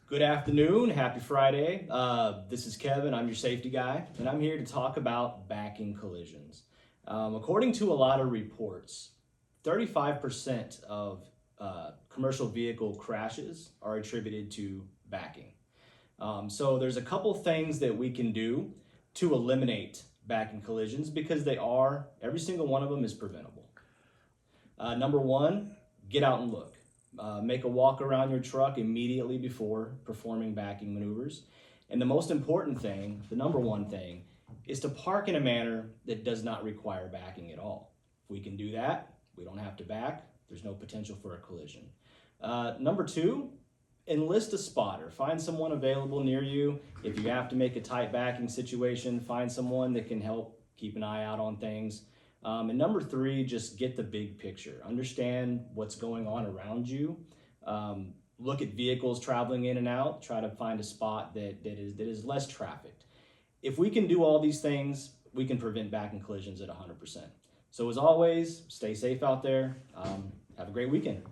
Good afternoon, happy Friday. This is Kevin, I'm your safety guy, and I'm here to talk about backing collisions. According to a lot of reports, 35% of commercial vehicle crashes are attributed to backing. So there's a couple things that we can do to eliminate backing collisions because every single one of them is preventable. Number one, get out and look. Make a walk around your truck immediately before performing backing maneuvers. And the most important thing, the number one thing, is to park in a manner that does not require backing at all. If we can do that, we don't have to back. There's no potential for a collision. Number two, enlist a spotter. Find someone available near you. If you have to make a tight backing situation, find someone that can help keep an eye out on things. And number three, just get the big picture. Understand what's going on around you. Look at vehicles traveling in and out. Try to find a spot that is less trafficked. If we can do all these things, we can prevent backing collisions at 100%. So as always, stay safe out there. Have a great weekend.